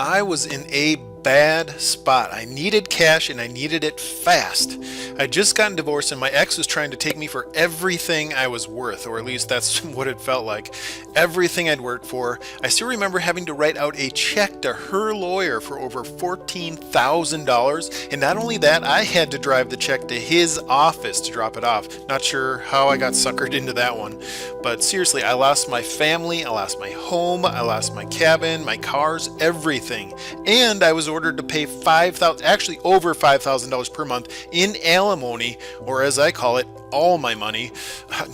I was in a bad spot. I needed cash and I needed it fast. I'd just gotten divorced and my ex was trying to take me for everything I was worth, or at least that's what it felt like. Everything I'd worked for. I still remember having to write out a check to her lawyer for over $14,000, and not only that, I had to drive the check to his office to drop it off. Not sure how I got suckered into that one, but seriously, I lost my family, I lost my home, I lost my cabin, my cars, everything. And I was ordered to pay actually over $5,000 per month in alimony, or as I call it, all my money.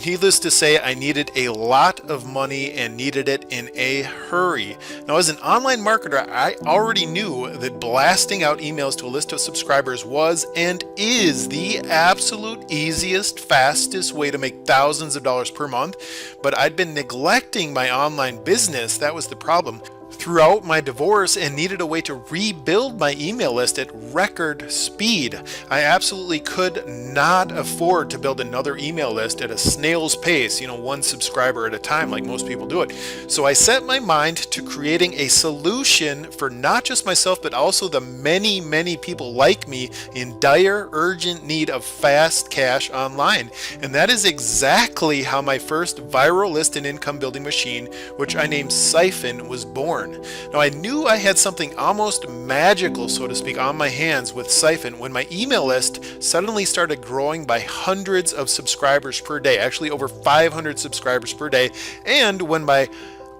Needless to say, I needed a lot of money and needed it in a hurry. Now, as an online marketer, I already knew that blasting out emails to a list of subscribers was and is the absolute easiest, fastest way to make thousands of dollars per month, but I'd been neglecting my online business. That was the problem throughout my divorce, and needed a way to rebuild my email list at record speed. I absolutely could not afford to build another email list at a snail's pace, one subscriber at a time like most people do it. So I set my mind to creating a solution for not just myself, but also the many, many people like me in dire, urgent need of fast cash online. And that is exactly how my first viral list and income building machine, which I named SKEPTIC, was born. Now, I knew I had something almost magical, so to speak, on my hands with SKEPTIC when my email list suddenly started growing by hundreds of subscribers per day, actually over 500 subscribers per day, and when my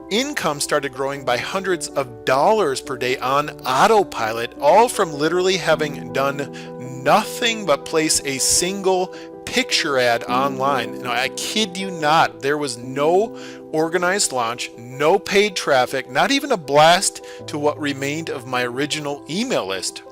income started growing by hundreds of dollars per day on autopilot, all from literally having done nothing but place a single picture ad online. Now, I kid you not, there was no organized launch, no paid traffic, not even a blast to what remained of my original email list.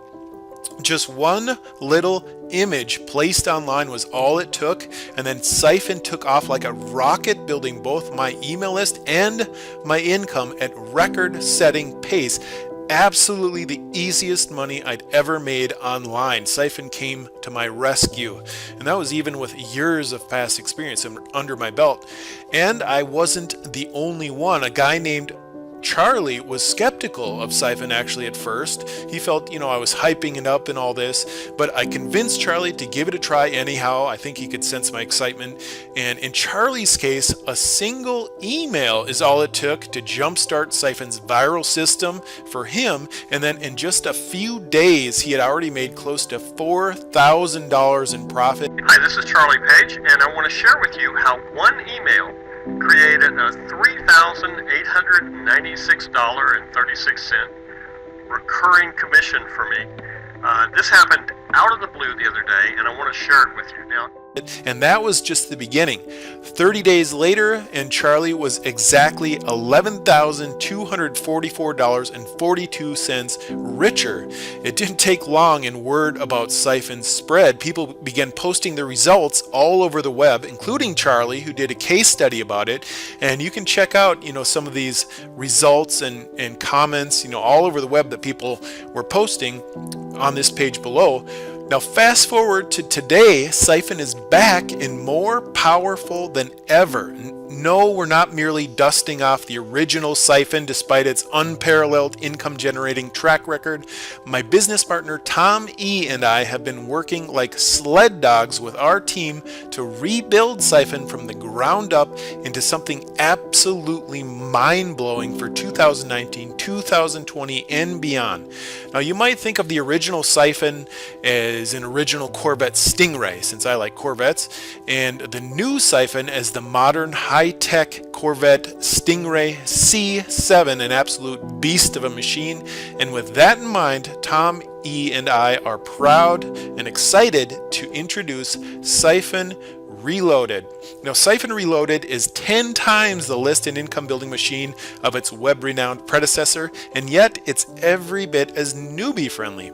Just one little image placed online was all it took, and then SKEPTIC took off like a rocket, building both my email list and my income at record-setting pace. Absolutely the easiest money I'd ever made online. SKEPTIC came to my rescue, and that was even with years of past experience under my belt. And I wasn't the only one. A guy named Charlie was skeptical of SKEPTIC actually at first. He felt, I was hyping it up and all this, but I convinced Charlie to give it a try anyhow. I think he could sense my excitement. And in Charlie's case, a single email is all it took to jumpstart SKEPTIC's viral system for him. And then in just a few days, he had already made close to $4,000 in profit. Hi, this is Charlie Page, and I want to share with you how one email created a $3,896.36 recurring commission for me. This happened out of the blue the other day, and I want to share it with you now. And that was just the beginning. 30 days later, and Charlie was exactly $11,244.42 richer. It didn't take long, and word about SKEPTIC spread. People began posting their results all over the web, including Charlie, who did a case study about it. And you can check out, some of these results and comments, all over the web that people were posting on this page below. Now, fast forward to today, SKEPTIC is back and more powerful than ever. No, we're not merely dusting off the original SKEPTIC despite its unparalleled income-generating track record. My business partner Tom E. and I have been working like sled dogs with our team to rebuild SKEPTIC from the ground up into something absolutely mind-blowing for 2019, 2020, and beyond. Now, you might think of the original SKEPTIC as an original Corvette Stingray, since I like Corvettes, and the new SKEPTIC as the modern high-tech Corvette Stingray C7, an absolute beast of a machine. And with that in mind, Tom E. and I are proud and excited to introduce SKEPTIC Reloaded. Now, SKEPTIC Reloaded is 10 times the list and income building machine of its web-renowned predecessor, and yet it's every bit as newbie friendly.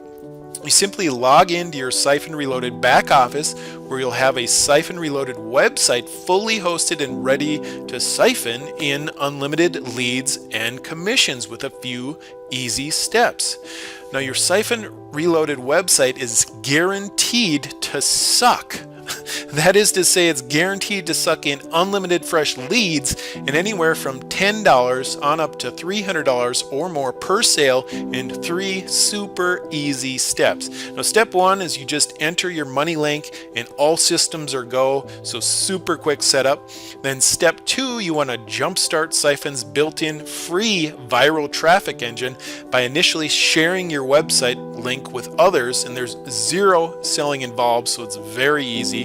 You simply log into your SKEPTIC Reloaded back office, where you'll have a SKEPTIC Reloaded website fully hosted and ready to siphon in unlimited leads and commissions with a few easy steps. Now, your SKEPTIC Reloaded website is guaranteed to suck. That is to say, it's guaranteed to suck in unlimited fresh leads and anywhere from $10 on up to $300 or more per sale in 3 super easy steps. Now, step 1 is you just enter your money link and all systems are go, so super quick setup. Then step 2, you want to jumpstart Siphon's built-in free viral traffic engine by initially sharing your website link with others, and there's zero selling involved, so it's very easy.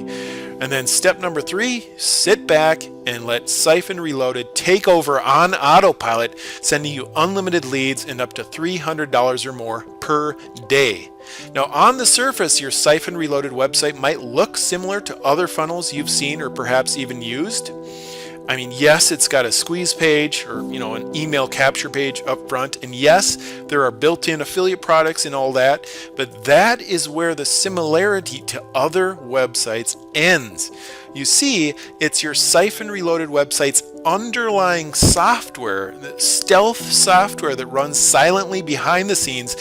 And then step number 3, sit back and let Siphon Reloaded take over on autopilot, sending you unlimited leads and up to $300 or more per day. Now, on the surface, your Siphon Reloaded website might look similar to other funnels you've seen or perhaps even used. I mean, yes, it's got a squeeze page or, an email capture page up front. And yes, there are built-in affiliate products and all that, but that is where the similarity to other websites ends. You see, it's your Siphon Reloaded website's underlying software, the stealth software that runs silently behind the scenes,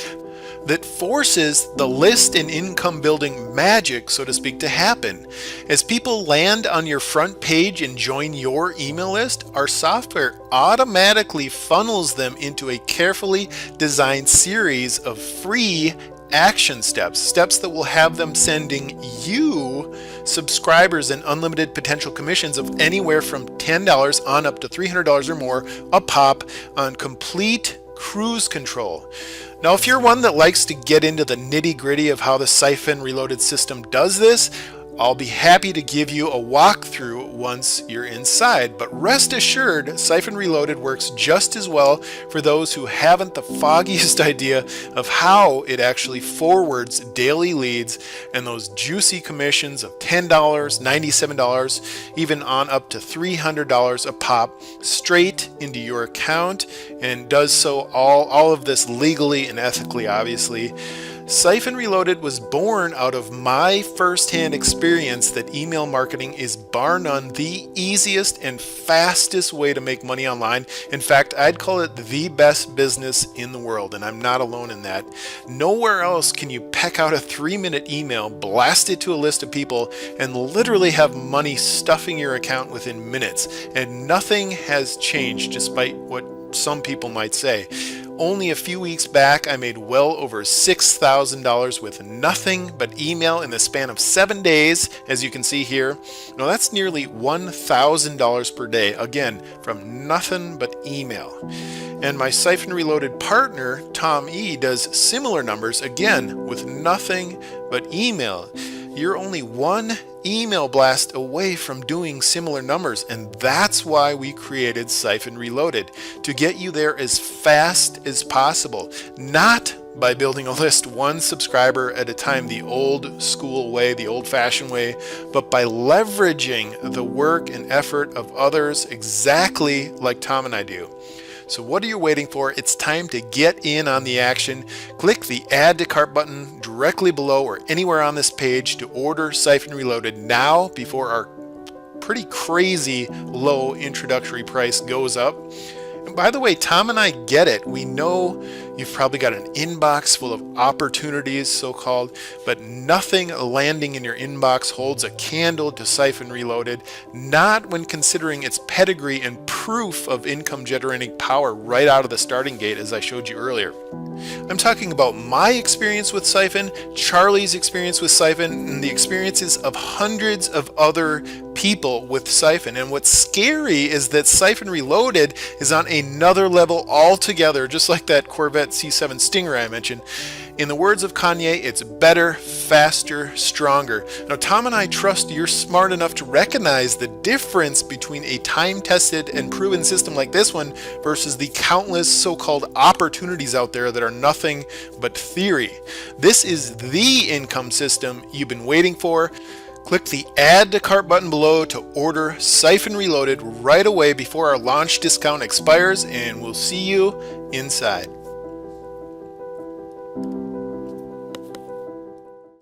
that forces the list and income building magic, so to speak, to happen. As people land on your front page and join your email list, our software automatically funnels them into a carefully designed series of free action steps that will have them sending you subscribers and unlimited potential commissions of anywhere from $10 on up to $300 or more a pop on complete cruise control. Now, if you're one that likes to get into the nitty-gritty of how the Siphon Reloaded system does this, I'll be happy to give you a walkthrough once you're inside, but rest assured, Siphon Reloaded works just as well for those who haven't the foggiest idea of how it actually forwards daily leads and those juicy commissions of $10, $97, even on up to $300 a pop straight into your account, and does so all of this legally and ethically, obviously. Siphon Reloaded was born out of my first-hand experience that email marketing is bar none the easiest and fastest way to make money online. In fact, I'd call it the best business in the world, and I'm not alone in that. Nowhere else can you peck out a 3-minute email, blast it to a list of people, and literally have money stuffing your account within minutes. And nothing has changed, despite what some people might say. Only a few weeks back, I made well over $6,000 with nothing but email in the span of 7 days, as you can see here. Now that's nearly $1,000 per day, again, from nothing but email. And my Siphon Reloaded partner, Tom E., does similar numbers, again, with nothing but email. You're only one email blast away from doing similar numbers, and that's why we created Siphon Reloaded, to get you there as fast as possible, not by building a list one subscriber at a time the old school way, the old-fashioned way, but by leveraging the work and effort of others exactly like Tom and I do. So what are you waiting for? It's time to get in on the action. Click the Add to Cart button directly below or anywhere on this page to order Siphon Reloaded now before our pretty crazy low introductory price goes up. And by the way, Tom and I get it. We know you've probably got an inbox full of opportunities, so-called, but nothing landing in your inbox holds a candle to Siphon Reloaded, not when considering its pedigree and proof of income-generating power right out of the starting gate, as I showed you earlier. I'm talking about my experience with Siphon, Charlie's experience with Siphon, and the experiences of hundreds of other people with Siphon. And what's scary is that Siphon Reloaded is on another level altogether, just like that Corvette C7 Stinger I mentioned. In the words of Kanye, it's better, faster, stronger. Now, Tom and I trust you're smart enough to recognize the difference between a time-tested and proven system like this one versus the countless so-called opportunities out there that are nothing but theory. This is the income system you've been waiting for. Click the Add to Cart button below to order Siphon Reloaded right away before our launch discount expires, and we'll see you inside.